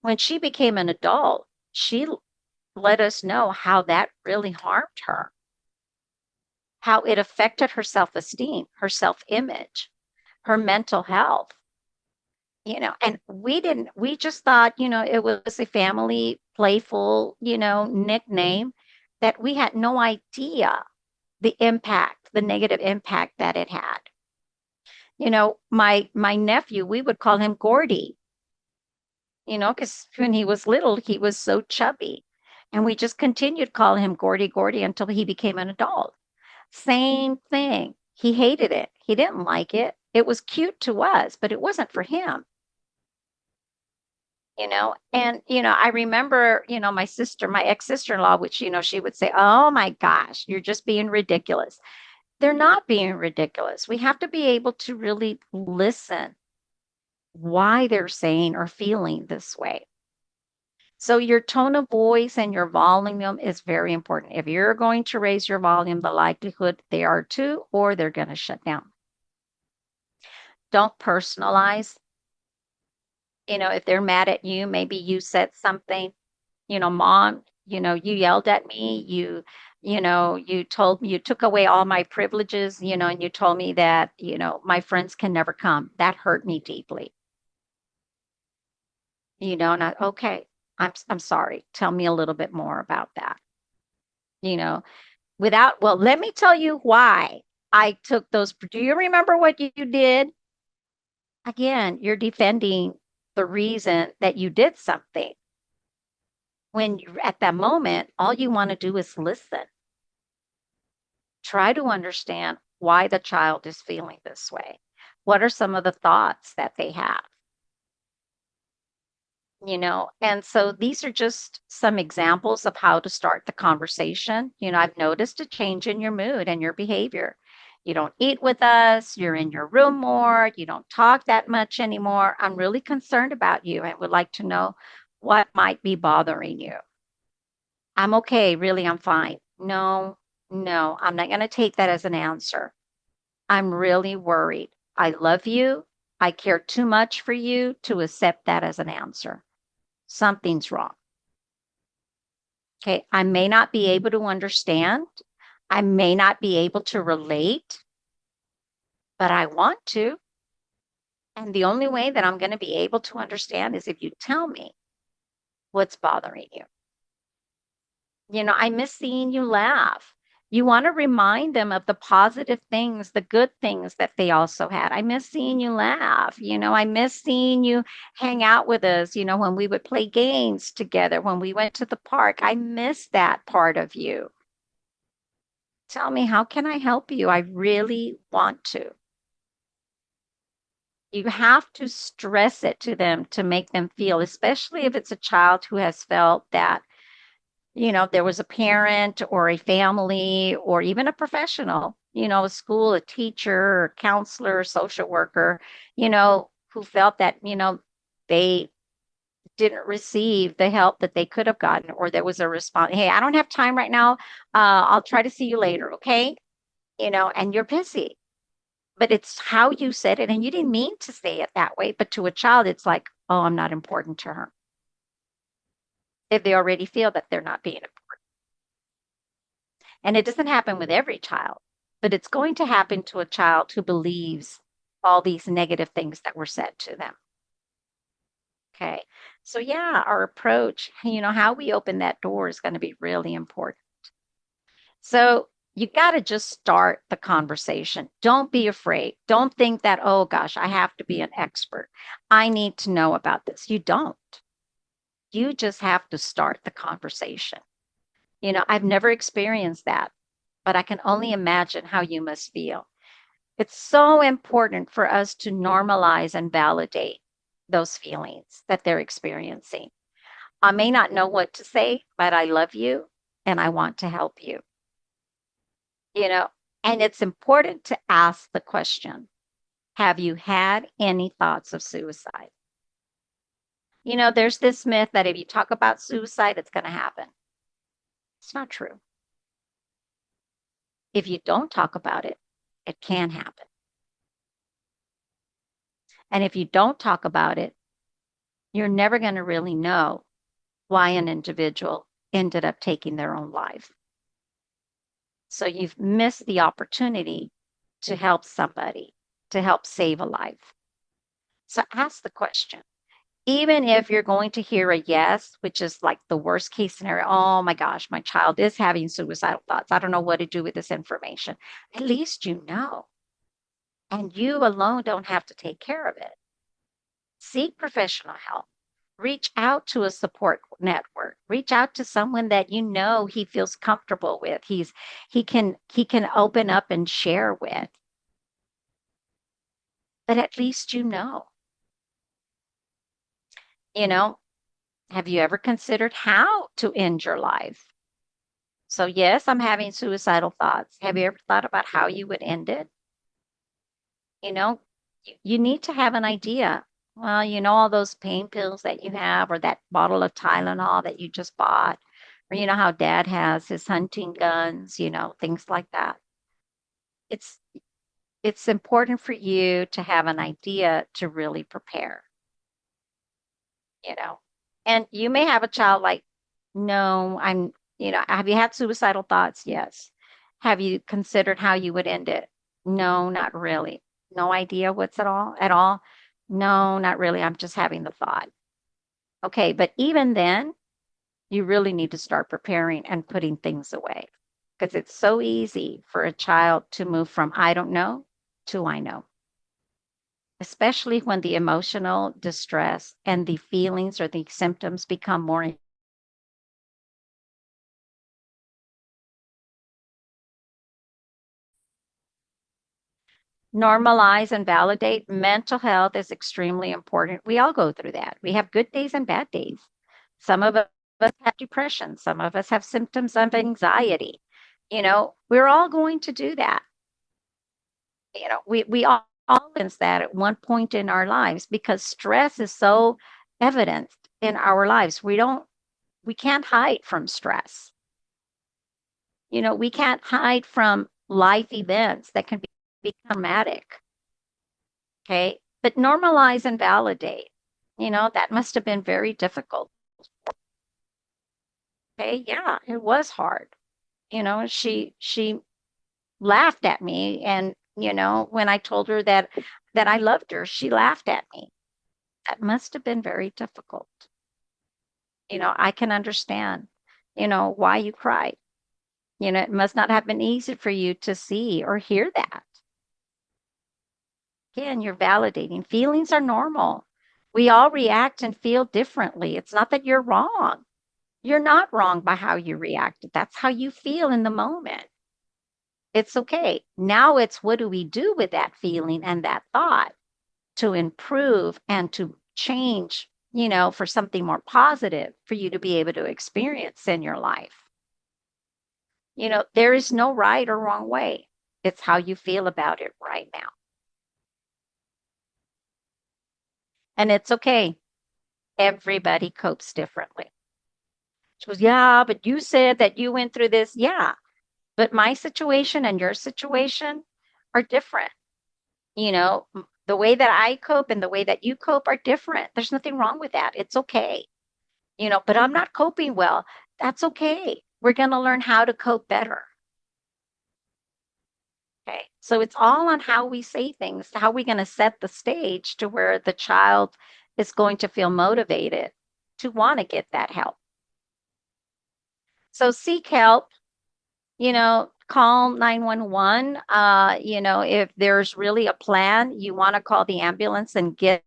when she became an adult, she let us know how that really harmed her, how it affected her self esteem, her self image, her mental health. And we just thought, it was a family playful, nickname that we had no idea the impact, the negative impact that it had. My nephew, we would call him Gordy, because when he was little, he was so chubby. And we just continued calling him Gordy, Gordy until he became an adult. Same thing. He hated it. He didn't like it. It was cute to us, but it wasn't for him. And I remember, my ex-sister-in-law, which, she would say, "Oh my gosh, you're just being ridiculous." They're not being ridiculous. We have to be able to really listen why they're saying or feeling this way. So your tone of voice and your volume is very important. If you're going to raise your volume, the likelihood they are too, or they're going to shut down. Don't personalize. If they're mad at you, maybe you said something, "Mom, you yelled at me. You told me you took away all my privileges, and you told me that, my friends can never come. That hurt me deeply." And okay, I'm sorry. Tell me a little bit more about that. You know, well, let me tell you why I took those. Do you remember what you did? Again, you're defending the reason that you did something. When you at that moment, all you want to do is listen. Try to understand why the child is feeling this way. What are some of the thoughts that they have? And so these are just some examples of how to start the conversation. I've noticed a change in your mood and your behavior. You don't eat with us, you're in your room more, you don't talk that much anymore. I'm really concerned about you and would like to know what might be bothering you. I'm okay, really, I'm fine. No, no, I'm not going to take that as an answer. I'm really worried. I love you. I care too much for you to accept that as an answer. Something's wrong. Okay. I may not be able to understand. I may not be able to relate, but I want to. And the only way that I'm going to be able to understand is if you tell me what's bothering you. I miss seeing you laugh. You want to remind them of the positive things, the good things that they also had. I miss seeing you laugh. I miss seeing you hang out with us, when we would play games together, when we went to the park. I miss that part of you. Tell me, how can I help you? I really want to. You have to stress it to them to make them feel, especially if it's a child who has felt that there was a parent or a family or even a professional, a school, a teacher, or counselor, social worker, who felt that, they didn't receive the help that they could have gotten, or there was a response. "Hey, I don't have time right now. I'll try to see you later. Okay." And you're busy, but it's how you said it. And you didn't mean to say it that way. But to a child, it's like, "Oh, I'm not important to her." If they already feel that they're not being. And it doesn't happen with every child, but it's going to happen to a child who believes all these negative things that were said to them. Okay. So, yeah, our approach, how we open that door is going to be really important. So, you got to just start the conversation. Don't be afraid. Don't think that, "Oh gosh, I have to be an expert. I need to know about this." You don't. You just have to start the conversation. I've never experienced that, but I can only imagine how you must feel. It's so important for us to normalize and validate those feelings that they're experiencing. I may not know what to say, but I love you and I want to help you, you know? And it's important to ask the question, have you had any thoughts of suicide? There's this myth that if you talk about suicide, it's going to happen. It's not true. If you don't talk about it, it can happen. And if you don't talk about it, you're never going to really know why an individual ended up taking their own life. So you've missed the opportunity to help somebody, to help save a life. So ask the question. Even if you're going to hear a yes, which is like the worst case scenario, oh my gosh, my child is having suicidal thoughts. I don't know what to do with this information. At least you know. And you alone don't have to take care of it. Seek professional help. Reach out to a support network. Reach out to someone that you know he feels comfortable with. He can open up and share with. But at least you know. You know, have you ever considered how to end your life? So yes, I'm having suicidal thoughts. Have you ever thought about how you would end it? You know, you need to have an idea. Well, all those pain pills that you have, or that bottle of Tylenol that you just bought, or how dad has his hunting guns, things like that. It's it's important for you to have an idea to really prepare, you know. And you may have a child like, no, have you had suicidal thoughts? Yes. Have you considered how you would end it? No, not really. No idea what's at all? No, not really. I'm just having the thought. Okay, but even then, you really need to start preparing and putting things away because it's so easy for a child to move from I don't know to I know, especially when the emotional distress and the feelings or the symptoms become more. Normalize and validate mental health is extremely important. We all go through that. We have good days and bad days. Some of us have depression, some of us have symptoms of anxiety. We're all going to do that. We all experience that at one point in our lives because stress is so evident in our lives. We can't hide from stress. We can't hide from life events that can be traumatic. Okay. But normalize and validate. That must have been very difficult. Okay. Yeah, it was hard. She laughed at me. And, when I told her that I loved her, she laughed at me. That must have been very difficult. I can understand, why you cried. It must not have been easy for you to see or hear that. Again, you're validating. Feelings are normal. We all react and feel differently. It's not that you're wrong. You're not wrong by how you reacted. That's how you feel in the moment. It's okay. Now it's what do we do with that feeling and that thought to improve and to change, for something more positive for you to be able to experience in your life. There is no right or wrong way. It's how you feel about it right now. And it's okay. Everybody copes differently. She goes, yeah, but you said that you went through this. Yeah, but my situation and your situation are different. The way that I cope and the way that you cope are different. There's nothing wrong with that. It's okay. But I'm not coping well. That's okay. We're going to learn how to cope better. Okay. So it's all on how we say things, how we're going to set the stage to where the child is going to feel motivated to want to get that help. So seek help, call 911. If there's really a plan, you want to call the ambulance and get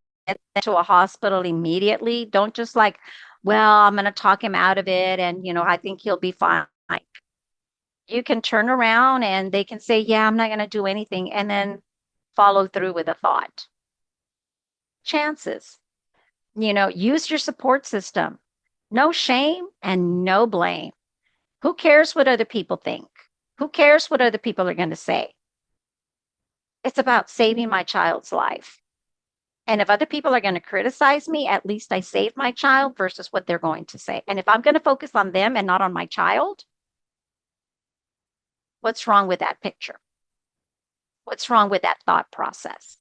to a hospital immediately. Don't just like, well, I'm going to talk him out of it and, I think he'll be fine. You can turn around and they can say, yeah, I'm not going to do anything, and then follow through with a thought. Chances, use your support system. No shame and no blame. Who cares what other people think? Who cares what other people are going to say? It's about saving my child's life. And if other people are going to criticize me, at least I saved my child versus what they're going to say. And if I'm going to focus on them and not on my child, what's wrong with that picture? What's wrong with that thought process?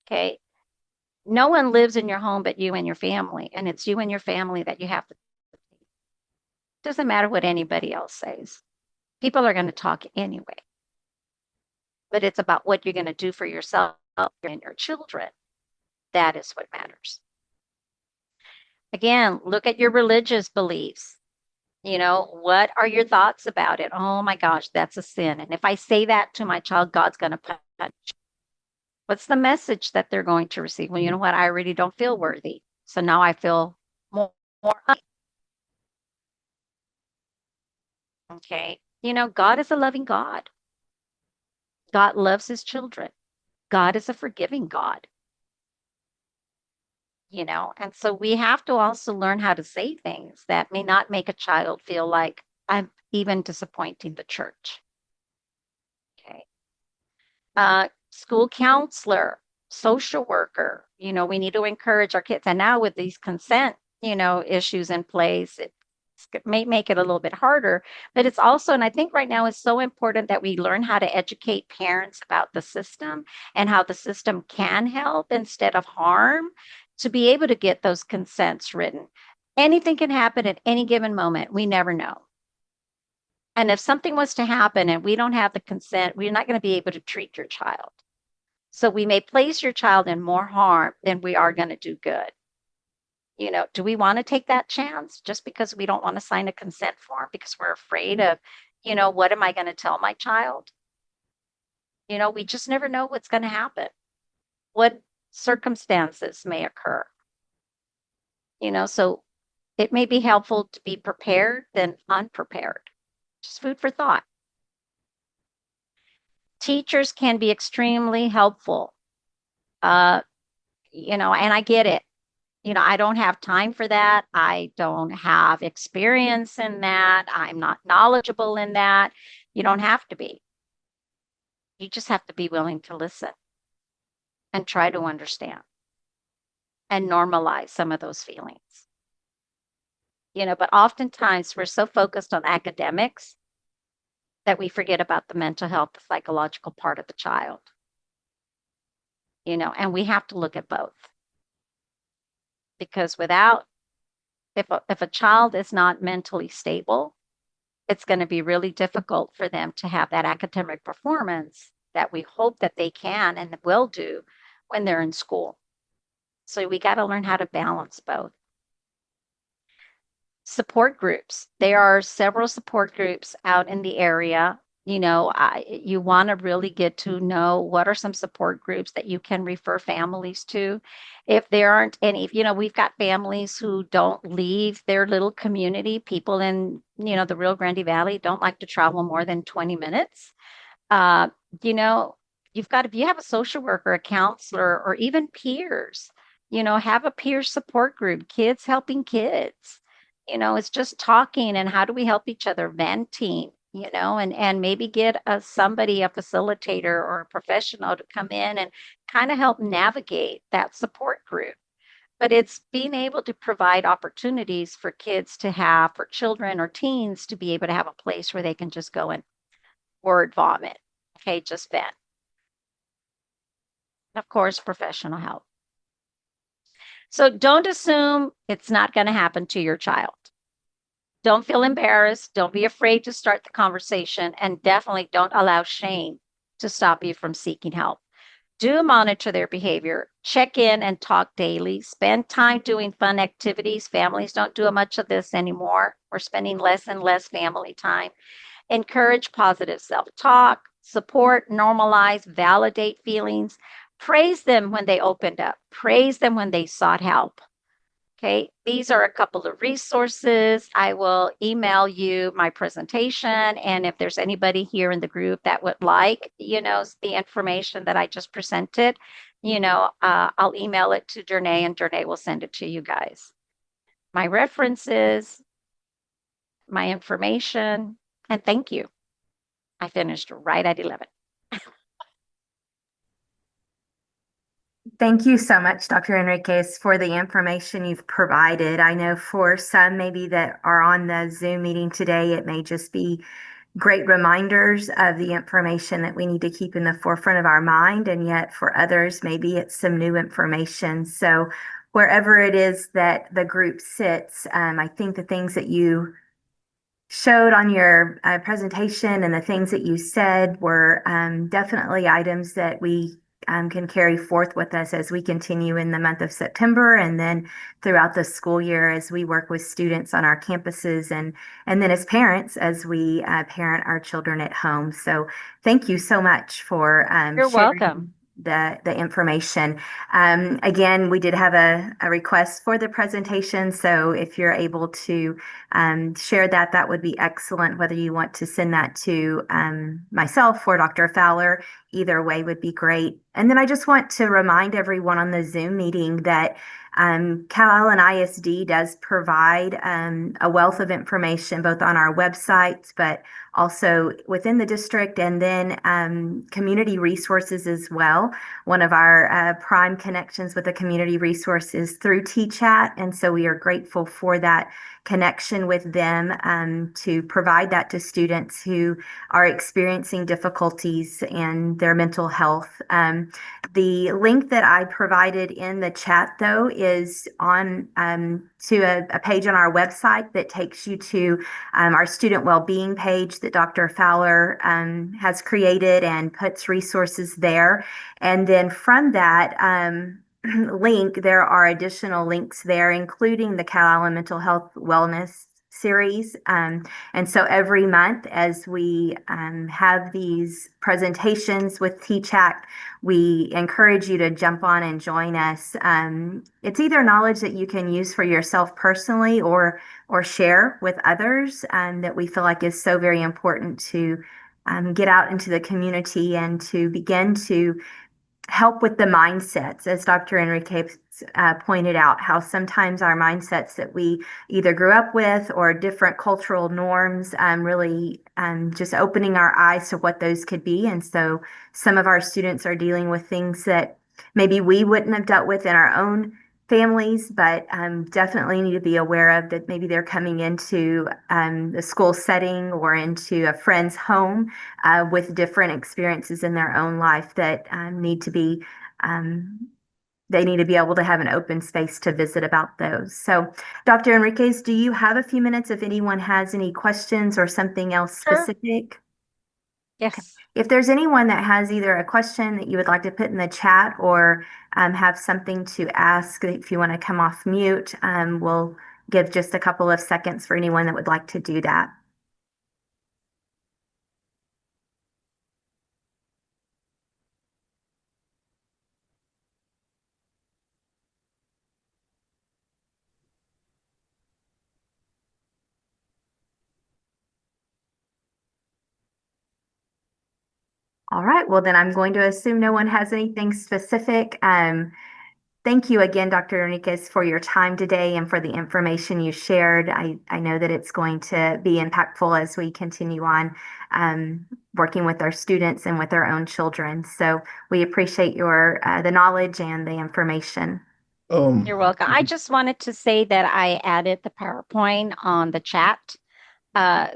Okay. No one lives in your home but you and your family. And it's you and your family that you have to. It doesn't matter what anybody else says. People are going to talk anyway. But it's about what you're going to do for yourself and your children. That is what matters. Again, look at your religious beliefs. What are your thoughts about it? Oh my gosh, that's a sin. And if I say that to my child, God's going to punish. What's the message that they're going to receive? Well, you know what? I really don't feel worthy. So now I feel more. Okay. God is a loving God. God loves his children. God is a forgiving God. And so we have to also learn how to say things that may not make a child feel like I'm even disappointing the church. Okay. School counselor, social worker, we need to encourage our kids. And now with these consent, issues in place, it may make it a little bit harder, but it's also, and I think right now it's so important that we learn how to educate parents about the system and how the system can help instead of harm to be able to get those consents written. Anything can happen at any given moment. We never know. And if something was to happen and we don't have the consent, we're not going to be able to treat your child. So we may place your child in more harm than we are going to do good. Do we want to take that chance just because we don't want to sign a consent form because we're afraid of, what am I going to tell my child? We just never know what's going to happen, what circumstances may occur. So it may be helpful to be prepared than unprepared. Just food for thought. Teachers can be extremely helpful. And I get it. I don't have time for that. I don't have experience in that. I'm not knowledgeable in that. You don't have to be. You just have to be willing to listen and try to understand and normalize some of those feelings. But oftentimes we're so focused on academics that we forget about the mental health, the psychological part of the child. And we have to look at both. Because if a child is not mentally stable, it's going to be really difficult for them to have that academic performance that we hope that they can and will do when they're in school. So we got to learn how to balance both. Support groups. There are several support groups out in the area. You want to really get to know what are some support groups that you can refer families to. If there aren't any, we've got families who don't leave their little community. People in, the Rio Grande Valley don't like to travel more than 20 minutes. Uh, you know, if you have a social worker, a counselor, or even peers, have a peer support group, kids helping kids. It's just talking and how do we help each other, venting, and maybe get somebody, a facilitator or a professional to come in and kind of help navigate that support group. But it's being able to provide opportunities for kids to have, for children or teens to be able to have a place where they can just go and word vomit. Okay, just vent. And of course, professional help. So don't assume it's not going to happen to your child. Don't feel embarrassed. Don't be afraid to start the conversation. And definitely don't allow shame to stop you from seeking help. Do monitor their behavior, check in and talk daily, spend time doing fun activities. Families don't do much of this anymore. We're spending less and less family time. Encourage positive self talk, support, normalize, validate feelings, praise them when they opened up, praise them when they sought help. Okay, these are a couple of resources. I will email you my presentation. And if there's anybody here in the group that would like, the information that I just presented, I'll email it to Jernay and Jernay will send it to you guys. my references, my information, and thank you. I finished right at 11. Thank you so much, Dr. Enriquez, for the information you've provided. I know for some maybe that are on the Zoom meeting today, it may just be great reminders of the information that we need to keep in the forefront of our mind. And yet for others, maybe it's some new information. So wherever it is that the group sits, I think the things that you showed on your presentation and the things that you said were definitely items that we can carry forth with us as we continue in the month of September and then throughout the school year as we work with students on our campuses and then as parents as we parent our children at home. So thank you so much for You're welcome. sharing the information. Again, we did have a request for the presentation. So if you're able to share that, that would be excellent. Whether you want to send that to myself or Dr. Fowler, either way would be great. And then I just want to remind everyone on the Zoom meeting that Cal Allen ISD does provide a wealth of information both on our websites, but also within the district and then community resources as well. One of our prime connections with the community resources through TChat. And so we are grateful for that connection with them to provide that to students who are experiencing difficulties in their mental health. The link that I provided in the chat, though, is on to a page on our website that takes you to our student well-being page that Dr. Fowler has created and puts resources there. And then from that, link, there are additional links there, including the Cal Allen Mental Health Wellness series. And so every month, as we have these presentations with TCHAC, we encourage you to jump on and join us. It's either knowledge that you can use for yourself personally or share with others that we feel like is so very important to get out into the community and to begin to help with the mindsets, as Dr. Enrique pointed out, how sometimes our mindsets that we either grew up with or different cultural norms really just opening our eyes to what those could be. And so some of our students are dealing with things that maybe we wouldn't have dealt with in our own families, but definitely need to be aware of that maybe they're coming into the school setting or into a friend's home with different experiences in their own life that need to be um, they need to be able to have an open space to visit about those. So, Dr. Enriquez, do you have a few minutes if anyone has any questions or something else Sure. specific? Okay. Yes. If there's anyone that has either a question that you would like to put in the chat or have something to ask, if you want to come off mute, we'll give just a couple of seconds for anyone that would like to do that. All right, well, then I'm going to assume no one has anything specific. Thank you again, Dr. Enriquez, for your time today and for the information you shared. I know that it's going to be impactful as we continue on working with our students and with our own children. So we appreciate your the knowledge and the information. Um, You're welcome. I just wanted to say that I added the PowerPoint on the chat.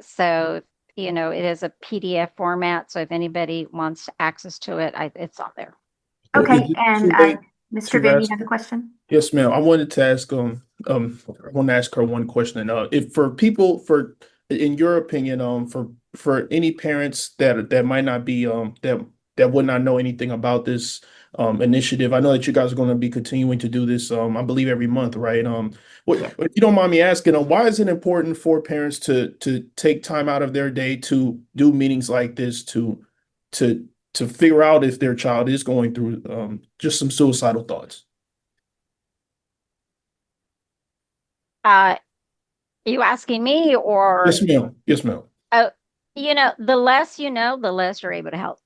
So, it is a PDF format. So if anybody wants access to it, it's on there. is Okay, it and too late Mr. to Ben, you ask? have a question? Yes, ma'am. I wanted to ask I want to ask her one question. If for people for in your opinion, for any parents that might not be that would not know anything about this initiative, I know that you guys are going to be continuing to do this I believe every month, right? Yes. If you don't mind me asking, why is it important for parents to take time out of their day to do meetings like this to to figure out if their child is going through just some suicidal thoughts? Uh, you asking me Yes, or, ma'am. Yes, ma'am. uh, the less you know, the less you're able to help.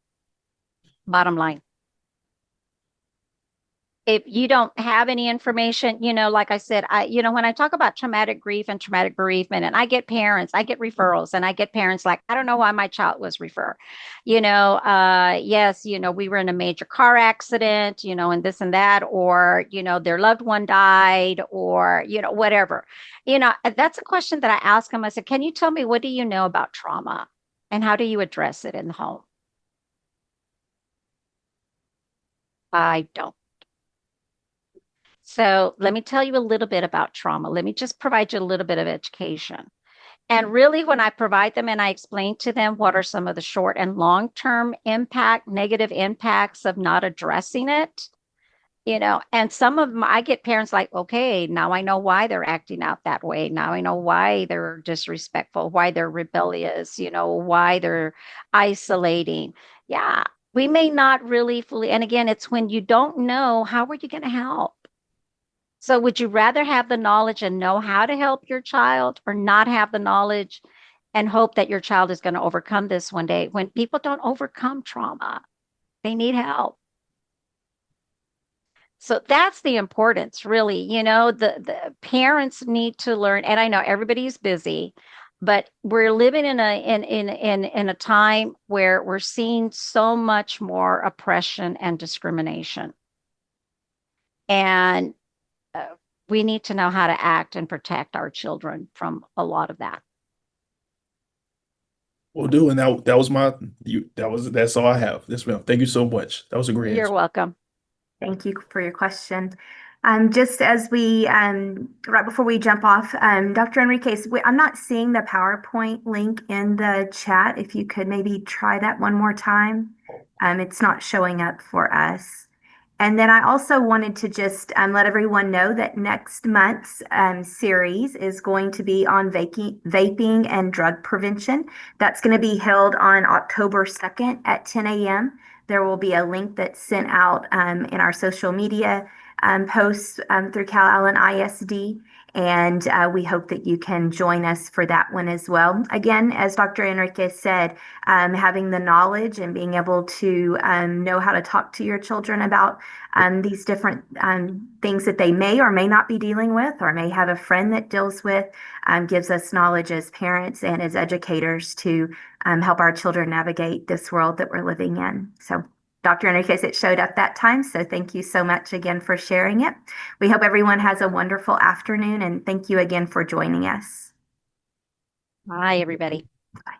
Bottom line. if you don't have any information, like I said, when I talk about traumatic grief and traumatic bereavement, and I get referrals, and I get parents like, I don't know why my child was referred. Yes, we were in a major car accident, and this and that, or, their loved one died, or, whatever. That's a question that I ask them. I said, can you tell me, what do you know about trauma and how do you address it in the home? I don't. So let me tell you a little bit about trauma. Let me just provide you a little bit of education. And really, when I provide them and I explain to them what are some of the short and long term negative impacts of not addressing it, and some of them, I get parents like, okay, now I know why they're acting out that way. Now I know why they're disrespectful, why they're rebellious, why they're isolating. Yeah, we may not really fully. And again, it's when you don't know, how are you going to help? So would you rather have the knowledge and know how to help your child, or not have the knowledge and hope that your child is going to overcome this one day? When people don't overcome trauma, they need help. So that's the importance, really. The parents need to learn, and I know everybody's busy, but we're living in a time where we're seeing so much more oppression and discrimination. And we need to know how to act and protect our children from a lot of that. Will do. And that's all I have. Yes, ma'am. Thank you so much. That was a great You're answer. welcome. Thank you for your question. Just as we, right before we jump off, Dr. Enriquez, I'm not seeing the PowerPoint link in the chat. If you could maybe try that one more time. It's not showing up for us. And then I also wanted to just let everyone know that next month's series is going to be on vaping and drug prevention. That's going to be held on October 2nd at 10 a.m. There will be a link that's sent out in our social media posts through Cal Allen ISD. And we hope that you can join us for that one as well. Again, as Dr. Enriquez said, having the knowledge and being able to know how to talk to your children about these different things that they may or may not be dealing with, or may have a friend that deals with, gives us knowledge as parents and as educators to help our children navigate this world that we're living in. So Dr. Enriquez, it showed up that time, so thank you so much again for sharing it. We hope everyone has a wonderful afternoon, and thank you again for joining us. Bye, everybody. Bye.